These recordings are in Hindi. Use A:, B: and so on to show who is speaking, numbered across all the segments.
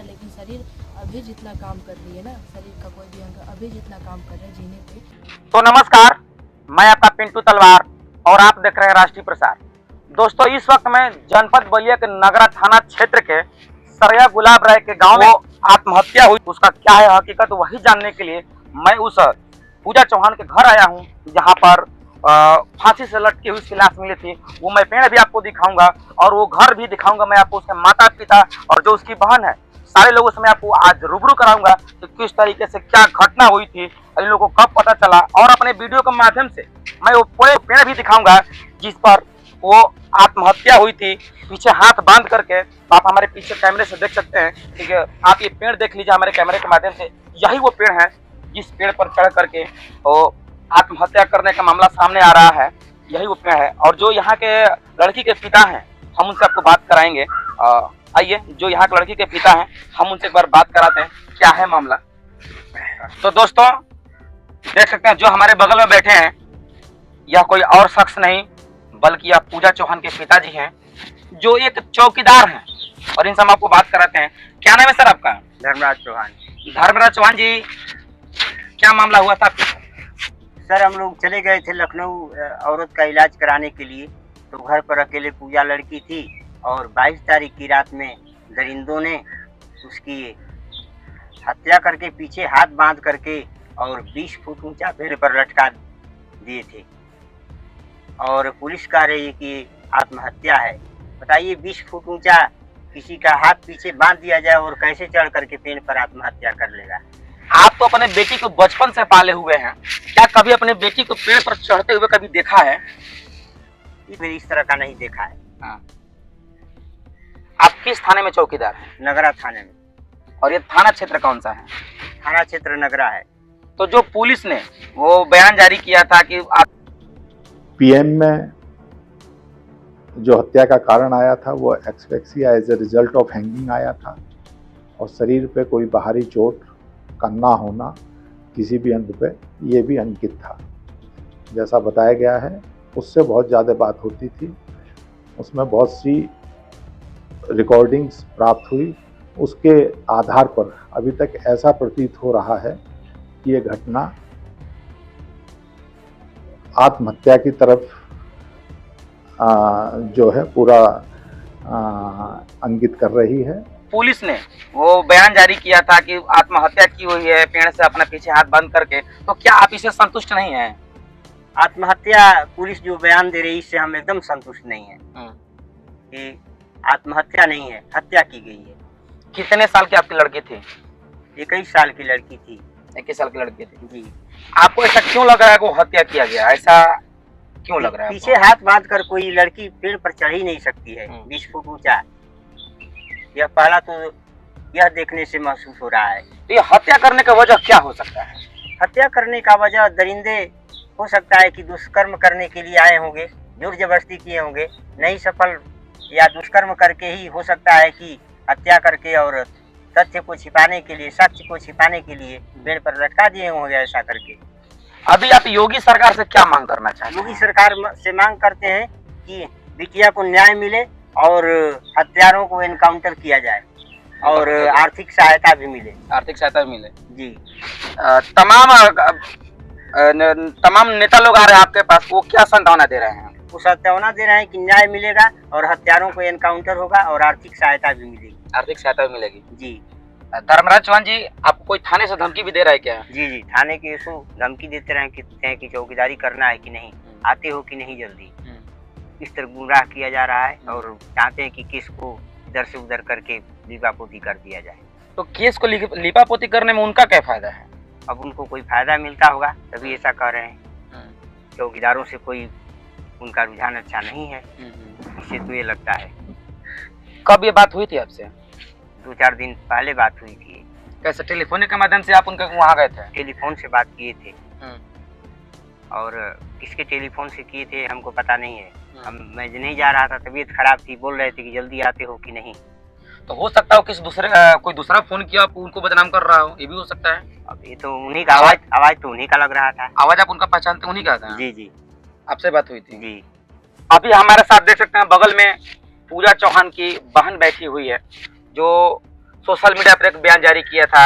A: है, लेकिन शरीर अभी जितना काम कर रही है ना, शरीर का कोई भी अंग अभी जितना काम कर रहे हैं जीने पे।
B: तो नमस्कार, मैं आपका पिंटू तलवार और आप देख रहे हैं राष्ट्रीय प्रसार। दोस्तों, इस वक्त मैं जनपद बलिया के नगरा थाना क्षेत्र के सरया गुलाब राय के गांव में आत्महत्या हुई, उसका क्या है हकीकत वही जानने के लिए मैं उस पूजा चौहान के घर आया हूं, जहां पर फांसी से लटकी हुई उसकी लाश मिली थी। वो मैं पेड़ भी आपको दिखाऊंगा और वो घर भी दिखाऊंगा। मैं आपको उसके माता पिता और जो उसकी बहन है, सारे लोगों से मैं आपको आज रूबरू कराऊंगा कि किस तरीके से क्या घटना हुई थी, इन लोगों को कब पता चला, और अपने वीडियो के माध्यम से मैं वो पूरे पेड़ भी दिखाऊंगा जिस पर वो आत्महत्या हुई थी, पीछे हाथ बांध करके। तो आप हमारे पीछे कैमरे से देख सकते हैं, ठीक है। आप ये पेड़ देख लीजिए हमारे कैमरे के माध्यम से। यही वो पेड़ है जिस पेड़ पर चढ़ करके वो आत्महत्या करने का मामला सामने आ रहा है। यही वो पेड़ है। और जो यहाँ के लड़की के पिता हैं, हम उनसे आपको बात कराएंगे। आइए, जो यहाँ के लड़की के पिता हैं, हम उनसे एक बार बात कराते हैं क्या है मामला। तो दोस्तों, देख सकते हैं जो हमारे बगल में बैठे हैं, यह कोई और शख्स नहीं बल्कि यह पूजा चौहान के पिताजी हैं, जो एक चौकीदार हैं। और इनसे हम आपको बात कराते हैं। क्या नाम है सर आपका?
C: धर्मराज चौहान।
B: धर्मराज चौहान जी, क्या मामला हुआ था?
C: सर, हम लोग चले गए थे लखनऊ औरत का इलाज कराने के लिए। तो घर पर अकेले पूजा लड़की थी और 22 तारीख की रात में दरिंदों ने उसकी हत्या करके पीछे हाथ बांध करके और 20 फुट ऊंचा पेड़ पर लटका दिए थे। और पुलिस कह रही है कि आत्महत्या है। बताइए, 20 फुट ऊंचा किसी का हाथ पीछे बांध दिया जाए और कैसे चढ़ करके पेड़ पर आत्महत्या कर लेगा।
B: आप तो अपने बेटी को बचपन से पाले हुए हैं, क्या कभी अपने बेटी को पेड़ पर चढ़ते हुए कभी देखा है?
C: मैंने इस तरह का नहीं देखा है।
B: हाँ। आप किस थाने में चौकीदार हैं?
C: नगरा थाने में।
B: और ये थाना क्षेत्र कौन सा है?
C: थाना क्षेत्र नगरा है।
B: तो जो पुलिस ने वो बयान जारी किया था कि
D: पीएम में जो हत्या का कारण आया था वो asphyxia as a result of hanging आया था, और शरीर पे कोई बाहरी चोट का ना होना किसी भी अंग पे, ये भी अंकित था। जैसा बताया गया है उससे बहुत ज़्यादा बात होती थी, उसमें बहुत सी रिकॉर्डिंग्स प्राप्त हुई। उसके आधार पर अभी तक ऐसा प्रतीत हो रहा है कि ये घटना आत्महत्या की तरफ जो है पूरा अंकित कर रही है।
B: पुलिस ने वो बयान जारी किया था कि आत्महत्या की हुई है पेड़ से अपना पीछे हाथ बंद करके, तो क्या आप इससे संतुष्ट नहीं हैं?
C: आत्महत्या पुलिस जो बयान दे रही है इससे हम एकदम संतुष्ट नहीं है कि आत्महत्या नहीं है, हत्या की गई है।
B: कितने साल की आपकी लड़की थी?
C: 21 साल की लड़की थी।
B: 21 साल की लड़की थी
C: जी।
B: आपको ऐसा क्यों लग रहा है कि वो हत्या किया गया? ऐसा क्यों लग रहा है?
C: पीछे हाथ बांध कर कोई लड़की पेड़ पर चढ़ ही नहीं सकती है 20 फुट ऊंचा। यह पहला तो यह देखने से महसूस हो रहा है।
B: तो ये हत्या करने का वजह क्या हो सकता है?
C: हत्या करने का वजह दरिंदे हो सकता है कि दुष्कर्म करने के लिए आए होंगे, जोर जबरदस्ती किए होंगे, नहीं सफल, या दुष्कर्म करके ही हो सकता है कि हत्या करके और तथ्य को छिपाने के लिए, सत्य को छिपाने के लिए पेड़ पर लटका दिए होंगे ऐसा करके।
B: अभी आप योगी सरकार से क्या मांग करना चाहते हैं?
C: योगी सरकार से मांग करते हैं कि बिटिया को न्याय मिले और हत्यारों को एनकाउंटर किया जाए और आर्थिक सहायता भी मिले।
B: आर्थिक सहायता भी मिले
C: जी।
B: तमाम नेता लोग आ रहे हैं आपके पास, वो क्या संभावना दे रहे हैं?
C: वो सत्यावना दे रहे हैं कि न्याय मिलेगा और हत्यारों को एनकाउंटर होगा और आर्थिक सहायता भी मिलेगी।
B: आर्थिक सहायता भी मिलेगी
C: जी।
B: धर्मराज चौहान जी, आपको कोई थाने से धमकी भी दे रहा है क्या?
C: जी जी, थाने के इसो धमकी देते रहे कि चौकीदारी करना है कि नहीं, आते हो कि नहीं जल्दी। इस तरह गुमराह किया जा रहा है और चाहते हैं कि केस को इधर से उधर करके लीपापोती कर दिया जाए।
B: तो केस को लीपापोती करने में उनका क्या फायदा है?
C: अब उनको कोई फायदा मिलता होगा तभी ऐसा कह रहे हैं। चौकीदारों से कोई उनका रुझान अच्छा नहीं है, इससे तो ये लगता है।
B: कब ये बात हुई थी आपसे?
C: 2-4 दिन पहले बात हुई थी।
B: कैसे? टेलीफोन के माध्यम से आप उनके वहाँ गए थे?
C: टेलीफोन से बात किए थे और किसके टेलीफोन से किए थे हमको पता नहीं है। मैं नहीं जा रहा था, तबीयत खराब थी, बोल रहे थे कि जल्दी आते हो कि नहीं।
B: तो हो सकता है कोई दूसरा फोन किया उनको बदनाम कर रहा हो, ये भी हो सकता है।
C: अब ये तो उन्हीं का आवाज तो उन्हीं का लग रहा था।
B: आवाज आप उनका पहचानते? उन्हीं का था?
C: जी जी।
B: आपसे बात हुई थी?
C: जी।
B: अभी हमारे साथ देख सकते हैं बगल में पूजा चौहान की बहन बैठी हुई है, जो सोशल मीडिया पर एक बयान जारी किया था।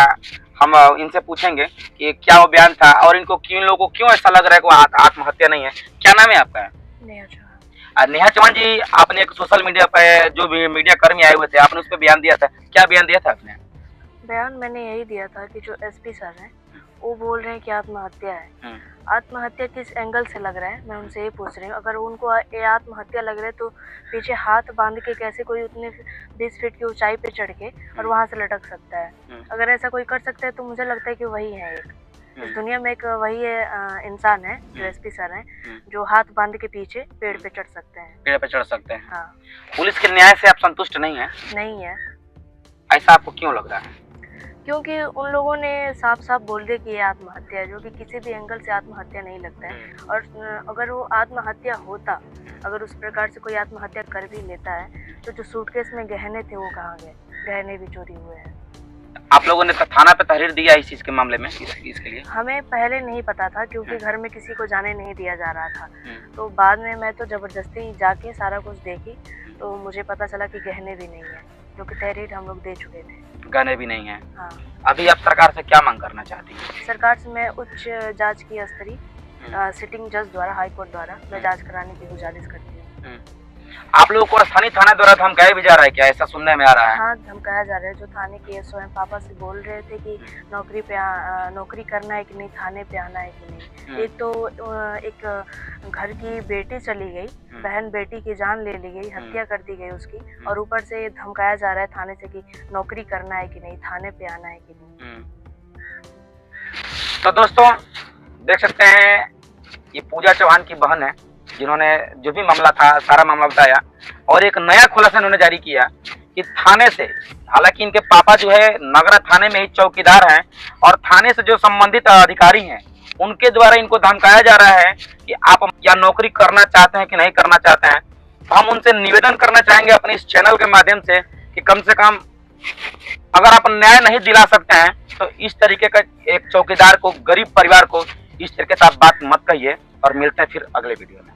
B: हम इनसे पूछेंगे कि क्या वो बयान था और इनको किन लोगों को क्यों ऐसा लग रहा है कि वो आत्महत्या नहीं है। क्या नाम है आपका?
A: नेहा चौहान।
B: नेहा चौहान जी, आपने एक सोशल मीडिया पे जो भी मीडिया कर्मी आए हुए थे, आपने उस पर बयान दिया था। क्या बयान दिया था आपने?
A: बयान मैंने यही दिया था कि जो एसपी सर हैं वो बोल रहे हैं कि आत्महत्या है। आत्महत्या किस एंगल से लग रहा है, मैं उनसे ये पूछ रही हूँ। अगर उनको ये आत्महत्या लग रहा है तो पीछे हाथ बांध के कैसे कोई उतने 20 फीट की ऊंचाई पे चढ़ के और वहां से लटक सकता है? अगर ऐसा कोई कर सकता है तो मुझे लगता है कि वही है एक इस दुनिया में एक वही है इंसान है जो एसपी सर हैं, जो हाथ बांध के पीछे पेड़ पे चढ़ सकते हैं।
B: पेड़ पे चढ़ सकते हैं।
A: हाँ।
B: पुलिस के न्याय से आप संतुष्ट नहीं है?
A: नहीं है।
B: ऐसा आपको क्यों लग रहा है?
A: क्योंकि उन लोगों ने साफ साफ बोल दिया कि ये आत्महत्या है, जो कि किसी भी एंगल से आत्महत्या नहीं लगता है। और अगर वो आत्महत्या होता, अगर उस प्रकार से कोई आत्महत्या कर भी लेता है तो जो सूटकेस में गहने थे वो कहाँ गए? गहने भी चोरी हुए हैं।
B: आप लोगों ने थाना पे तहरीर दिया इस चीज के मामले में? इसके लिए
A: हमें पहले नहीं पता था क्योंकि घर में किसी को जाने नहीं दिया जा रहा था। तो बाद में मैं तो जबरदस्ती जाके सारा कुछ देखी तो मुझे पता चला कि गहने भी नहीं है, जो कि तहरीर हम लोग दे चुके थे।
B: गहने भी नहीं है।
A: हाँ।
B: अभी आप सरकार से क्या मांग करना चाहती हैं?
A: सरकार से मैं उच्च जांच की स्तरीय सिटिंग जज द्वारा, हाई कोर्ट द्वारा मैं जांच कराने की गुजारिश करती हूँ।
B: आप लोगों को स्थानीय थाना द्वारा धमकाया भी जा रहा है क्या? ऐसा सुनने में आ रहा है।
A: हाँ, धमकाया जा रहा है। जो थाने के स्वयं पापा से बोल रहे थे कि नौकरी करना है कि नहीं, थाने पे आना है कि नहीं। एक तो एक घर की बेटी चली गई, बहन बेटी की जान ले ली गई, हत्या कर दी गई उसकी, और ऊपर से धमकाया जा रहा है थाने से कि नौकरी करना है कि नहीं, थाने पे आना है कि नहीं।
B: तो दोस्तों देख सकते हैं, ये पूजा चौहान की बहन है जिन्होंने जो भी मामला था सारा मामला बताया और एक नया खुलासा इन्होंने जारी किया कि थाने से, हालांकि इनके पापा जो है नगरा थाने में ही चौकीदार हैं और थाने से जो संबंधित अधिकारी हैं उनके द्वारा इनको धमकाया जा रहा है कि आप या नौकरी करना चाहते हैं कि नहीं करना चाहते हैं। तो हम उनसे निवेदन करना चाहेंगे अपने इस चैनल के माध्यम से कि कम से कम अगर आप न्याय नहीं दिला सकते हैं तो इस तरीके का एक चौकीदार को, गरीब परिवार को इस तरीके से आप बात मत कहिए। और मिलते हैं फिर अगले वीडियो में।